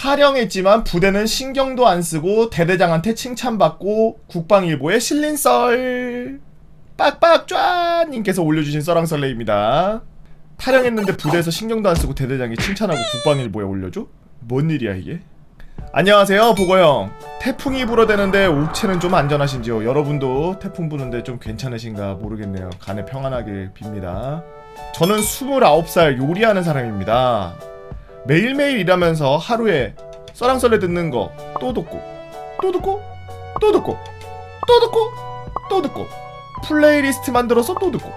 탈영했지만 부대는 신경도 안 쓰고 대대장한테 칭찬받고 국방일보에 실린 썰 빡빡 쫙 님께서 올려주신 썰랑썰레입니다. 탈영했는데 부대에서 신경도 안 쓰고 대대장이 칭찬하고 국방일보에 올려줘? 뭔 일이야 이게? 안녕하세요 보거형. 태풍이 불어대는데 옥체는 좀 안전하신지요? 여러분도 태풍 부는데 좀 괜찮으신가 모르겠네요. 간에 평안하길 빕니다. 저는 29살 요리하는 사람입니다. 매일매일 일하면서 하루에 썰랑썰레 듣는 거 또 듣고 또 듣고 또 듣고 또 듣고 또 듣고 플레이리스트 만들어서 또 듣고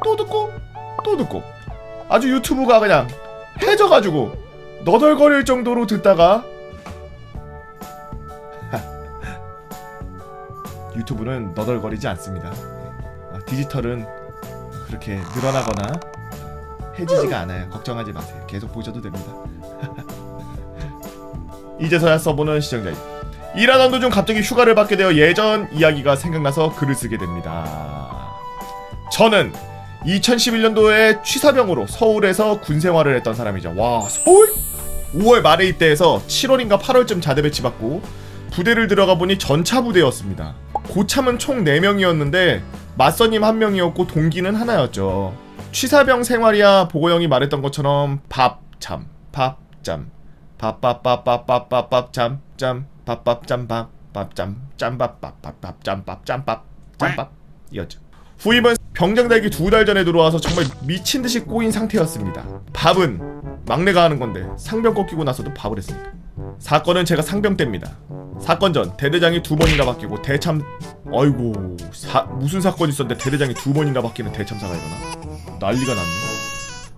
또 듣고 또 듣고 아주 유튜브가 그냥 해져가지고 너덜거릴 정도로 듣다가 유튜브는 너덜거리지 않습니다. 디지털은 그렇게 늘어나거나 해지지가 않아요. 걱정하지 마세요. 계속 보셔도 됩니다. 이제서야 써보는 시청자입니다. 일하던 도중 갑자기 휴가를 받게 되어 예전 이야기가 생각나서 글을 쓰게 됩니다. 저는 2011년도에 취사병으로 서울에서 군생활을 했던 사람이죠. 와, 서울? 5월 말에 입대해서 7월인가 8월쯤 자대 배치받고 부대를 들어가 보니 전차 부대였습니다. 고참은 총 4명이었는데 맞선임 1명이었고 동기는 하나였죠. 취사병 생활이야 보고형이 말했던 것처럼 밥잠 밥잠 밥밥밥밥밥밥밥 잠잠 밥밥잠 밥밥잠 짬밥 밥밥밥 짬밥 짬밥 짬밥 이었죠. 후임은 병장대기 2달 전에 들어와서 정말 미친듯이 꼬인 상태였습니다. 밥은 막내가 하는 건데 상병 꺾이고 나서도 밥을 했으니까. 사건은 제가 상병 때입니다. 사건 전 대대장이 2번이나 바뀌고 대참 어이구 무슨 사건이 있었는데 대대장이 2번이나 바뀌는 대참사가 일어나? 난리가 났네.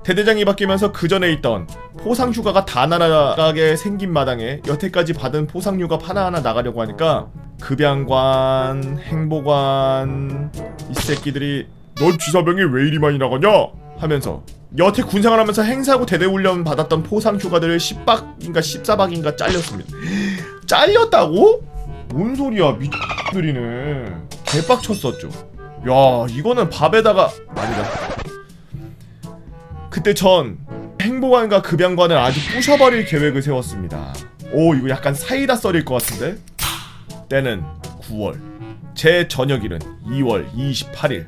대대장이 바뀌면서 그 전에 있던 포상휴가가 다 날아가게 생긴 마당에 여태까지 받은 포상휴가 하나하나 나가려고 하니까 급양관, 행보관 이 새끼들이 넌 취사병이 왜 이리 많이 나가냐? 하면서 여태 군생활하면서 행사하고 대대훈련 받았던 포상휴가들을 10박인가 14박인가 잘렸습니다. 잘렸다고? 뭔 소리야 미친들이네. 개빡쳤었죠. 야 이거는 밥에다가 아니다. 그때 전 행보관과 급양관을 아주 부셔버릴 계획을 세웠습니다. 오 이거 약간 사이다 썰일 것 같은데? 때는 9월 제 저녁일은 2월 28일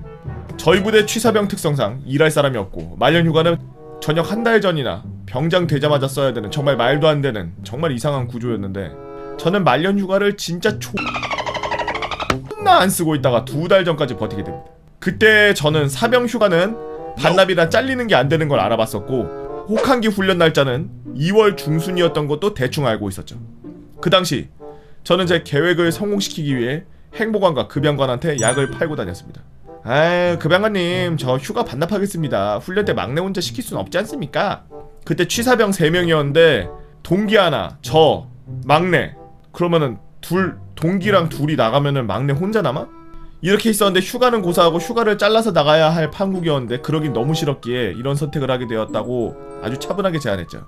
저희 부대 취사병 특성상 일할 사람이 없고 말년휴가는 저녁 한 달 전이나 병장 되자마자 써야 되는 정말 말도 안 되는 정말 이상한 구조였는데 저는 말년휴가를 진짜 존나 안 쓰고 있다가 2달 전까지 버티게 됩니다. 그때 저는 사병휴가는 반납이라 잘리는 게 안 되는 걸 알아봤었고 혹한기 훈련 날짜는 2월 중순이었던 것도 대충 알고 있었죠. 그 당시 저는 제 계획을 성공시키기 위해 행보관과 급양관한테 약을 팔고 다녔습니다. 아유 급양관님 저 휴가 반납하겠습니다. 훈련 때 막내 혼자 시킬 순 없지 않습니까? 그때 취사병 3명이었는데 동기 하나, 저, 막내 그러면은 동기랑 둘이 나가면은 막내 혼자 남아? 이렇게 있었는데 휴가는 고사하고 휴가를 잘라서 나가야 할 판국이었는데 그러긴 너무 싫었기에 이런 선택을 하게 되었다고 아주 차분하게 제안했죠.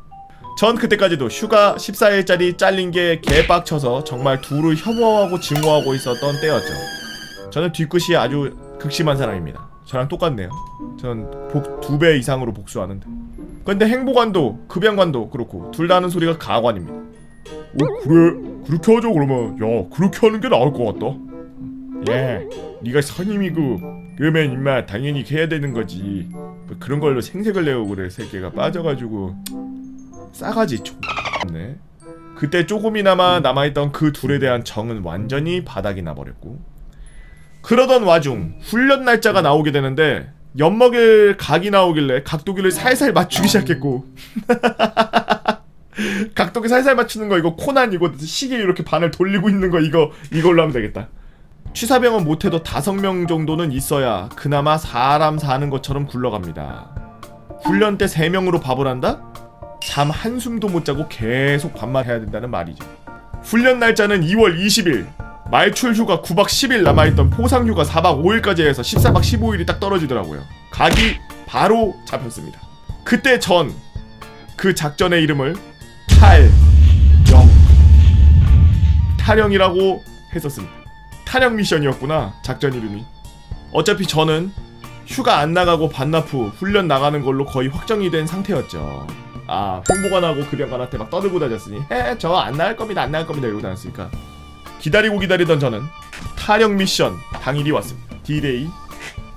전 그때까지도 휴가 14일짜리 잘린 게 개빡쳐서 정말 둘을 혐오하고 증오하고 있었던 때였죠. 저는 뒤끝이 아주 극심한 사람입니다. 저랑 똑같네요. 전 2배 이상으로 복수하는데. 근데 행보관도 급양관도 그렇고 둘 다 하는 소리가 가관입니다. 그래 그렇게 하죠. 그러면 야 그렇게 하는 게 나을 것 같다. 야 니가 선임이고 그러면 임마 당연히 해야 되는 거지. 뭐 그런 걸로 생색을 내고 그래. 새끼가 빠져가지고 싸가지 X네. 그때 조금이나마 남아있던 그 둘에 대한 정은 완전히 바닥이 나버렸고 그러던 와중 훈련 날짜가 나오게 되는데 엿먹일 각이 나오길래 각도기를 살살 맞추기 시작했고 각도기 살살 맞추는 거 이거 코난 이거 시계 이렇게 반을 돌리고 있는 거 이걸로 하면 되겠다. 취사병은 못해도 5명 정도는 있어야 그나마 사람 사는 것처럼 굴러갑니다. 훈련 때 3명으로 밥을 한다? 잠 한숨도 못 자고 계속 밥만 해야 된다는 말이죠. 훈련 날짜는 2월 20일 말출 휴가 9박 10일 남아있던 포상 휴가 4박 5일까지 해서 14박 15일이 딱 떨어지더라고요. 각이 바로 잡혔습니다. 그때 전 그 작전의 이름을 탈영이라고 했었습니다. 탈영 미션이었구나 작전 이름이. 어차피 저는 휴가 안 나가고 반납 후 훈련 나가는 걸로 거의 확정이 된 상태였죠. 아 행보관하고 급양관한테 막 떠들고 다녔으니 저 안 나갈 겁니다 안 나갈 겁니다 이러고 다녔으니까 기다리고 기다리던 저는 타령 미션 당일이 왔습니다. D-Day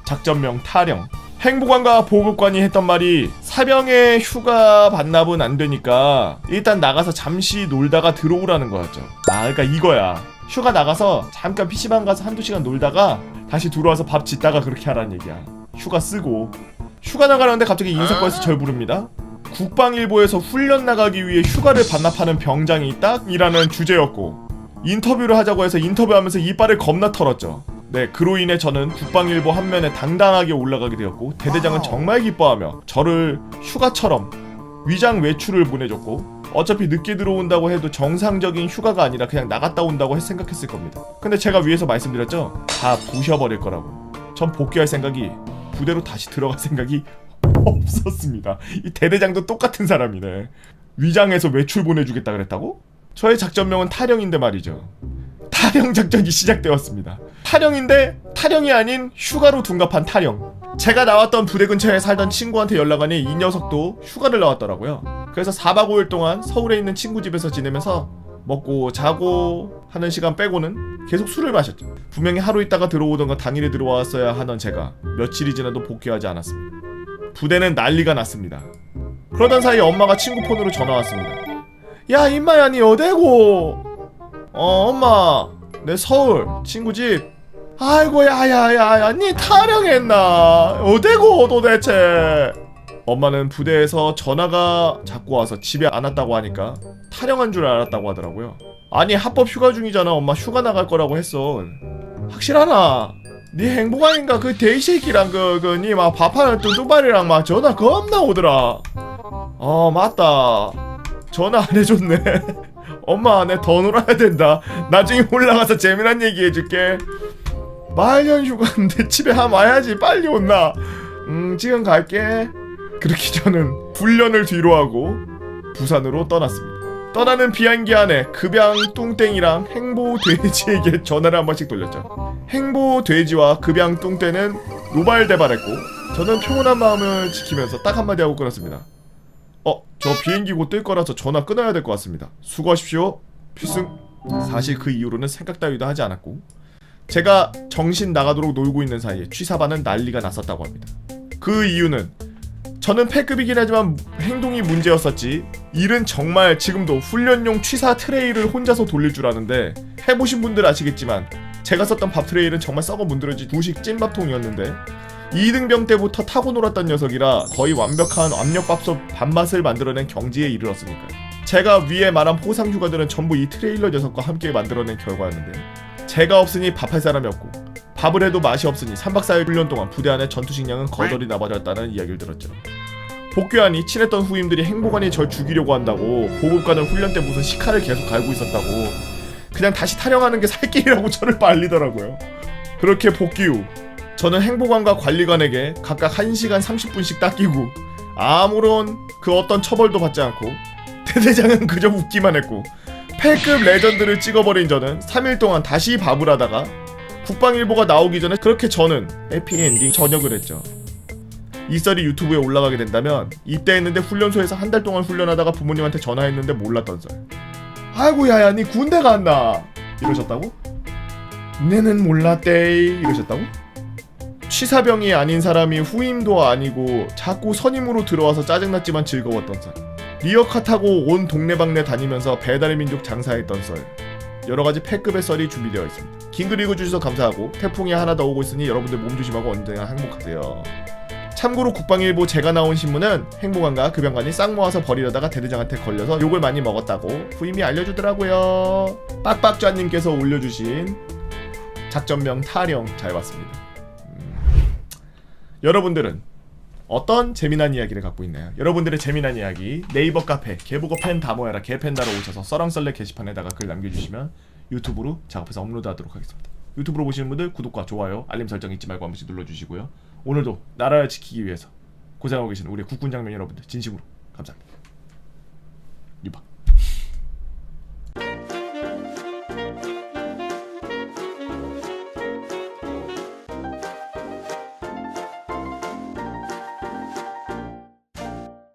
작전명 타령. 행보관과 보급관이 했던 말이 사병의 휴가 반납은 안 되니까 일단 나가서 잠시 놀다가 들어오라는 거였죠. 아 그러니까 이거야. 휴가 나가서 잠깐 PC방 가서 한두 시간 놀다가 다시 들어와서 밥 짓다가 그렇게 하라는 얘기야. 휴가 쓰고. 휴가 나가는데 갑자기 인사과에서 절 부릅니다. 국방일보에서 훈련 나가기 위해 휴가를 반납하는 병장이 있다? 이라는 주제였고 인터뷰를 하자고 해서 인터뷰하면서 이빨을 겁나 털었죠. 네, 그로 인해 저는 국방일보 한면에 당당하게 올라가게 되었고 대대장은 정말 기뻐하며 저를 휴가처럼 위장 외출을 보내줬고 어차피 늦게 들어온다고 해도 정상적인 휴가가 아니라 그냥 나갔다 온다고 생각했을 겁니다. 근데 제가 위에서 말씀드렸죠? 다 부셔버릴 거라고. 전 복귀할 생각이 부대로 다시 들어갈 생각이 없었습니다. 이 대대장도 똑같은 사람이네. 위장에서 외출 보내주겠다 그랬다고? 저의 작전명은 타령인데 말이죠. 타령 작전이 시작되었습니다. 타령인데 타령이 아닌 휴가로 둔갑한 타령. 제가 나왔던 부대 근처에 살던 친구한테 연락하니 이 녀석도 휴가를 나왔더라고요. 그래서 4박 5일 동안 서울에 있는 친구 집에서 지내면서 먹고 자고 하는 시간 빼고는 계속 술을 마셨죠. 분명히 하루 있다가 들어오던 건 당일에 들어왔어야 하던 제가 며칠이 지나도 복귀하지 않았습니다. 부대는 난리가 났습니다. 그러던 사이 엄마가 친구 폰으로 전화 왔습니다. 야 임마야 니 어디고? 엄마 내 서울 친구 집. 아이고 야야야야 니 타령했나? 어디고 도대체? 엄마는 부대에서 전화가 자꾸 와서 집에 안 왔다고 하니까 타령한 줄 알았다고 하더라고요. 아니 합법 휴가 중이잖아. 엄마 휴가 나갈 거라고 했어. 확실하나? 니 행복아인가 그 데이쉐이키랑 니 막 밥하는 뚜뚜발이랑 막 전화 겁나 오더라. 맞다. 전화 안 해줬네. 엄마 내 더 놀아야 된다. 나중에 올라가서 재미난 얘기 해줄게. 말년 휴가인데 집에 한 와야지. 빨리 온나. 지금 갈게. 그렇게 저는 훈련을 뒤로하고 부산으로 떠났습니다. 떠나는 비행기 안에 급양 뚱땡이랑 행보 돼지에게 전화를 한 번씩 돌렸죠. 행보 돼지와 급양 뚱땡은 노발대발했고 저는 평온한 마음을 지키면서 딱 한마디 하고 끊었습니다. 저 비행기 곧 뜰 거라서 전화 끊어야 될 것 같습니다. 수고하십시오. 필승. 사실 그 이후로는 생각 따위도 하지 않았고 제가 정신 나가도록 놀고 있는 사이에 취사반은 난리가 났었다고 합니다. 그 이유는 저는 패급이긴 하지만 행동이 문제였었지 일은 정말 지금도 훈련용 취사 트레이를 혼자서 돌릴 줄 아는데 해보신 분들 아시겠지만 제가 썼던 밥 트레이는 정말 썩어 문드러진 두식 찐밥통이었는데 2등병 때부터 타고 놀았던 녀석이라 거의 완벽한 압력밥솥 밥맛을 만들어낸 경지에 이르렀으니까요. 제가 위에 말한 포상 휴가들은 전부 이 트레일러 녀석과 함께 만들어낸 결과였는데 제가 없으니 밥할 사람이 없고 밥을 해도 맛이 없으니 3박 4일 훈련 동안 부대 안에 전투식량은 거덜이 나버렸다는 이야기를 들었죠. 복귀하니 친했던 후임들이 행보관이 절 죽이려고 한다고 보급관은 훈련 때 무슨 시카를 계속 갈고 있었다고 그냥 다시 타령하는 게 살 길이라고 저를 말리더라고요. 그렇게 복귀 후 저는 행보관과 관리관에게 각각 1시간 30분씩 닦이고 아무런 그 어떤 처벌도 받지 않고 대대장은 그저 웃기만 했고 패급 레전드를 찍어버린 저는 3일 동안 다시 밥을 하다가 국방일보가 나오기 전에 그렇게 저는 해피엔딩 전역을 했죠. 이 썰이 유튜브에 올라가게 된다면 입대했는데 훈련소에서 한 달 동안 훈련하다가 부모님한테 전화했는데 몰랐던 썰. 아이고 야야 니 군대 갔나? 이러셨다고? 내는 몰랐대 이러셨다고? 취사병이 아닌 사람이 후임도 아니고 자꾸 선임으로 들어와서 짜증났지만 즐거웠던 썰. 리어카 타고 온 동네방네 다니면서 배달의 민족 장사했던 썰. 여러가지 패급의 썰이 준비되어 있습니다. 긴 글 읽어주셔서 감사하고 태풍이 하나 더 오고 있으니 여러분들 몸 조심하고 언제나 행복하세요. 참고로 국방일보 제가 나온 신문은 행보관과 급양관이 싹 모아서 버리려다가 대대장한테 걸려서 욕을 많이 먹었다고 후임이 알려주더라고요. 빡빡좌님께서 올려주신 작전명 타령 잘 봤습니다. 여러분들은 어떤 재미난 이야기를 갖고 있나요? 여러분들의 재미난 이야기 네이버 카페 개보고 팬 다 모여라 개팬다로 오셔서 썰렁썰레 게시판에다가 글 남겨주시면 유튜브로 작업해서 업로드하도록 하겠습니다. 유튜브로 보시는 분들 구독과 좋아요 알림 설정 잊지 말고 한 번씩 눌러주시고요. 오늘도 나라를 지키기 위해서 고생하고 계시는 우리 국군 장병 여러분들 진심으로 감사합니다.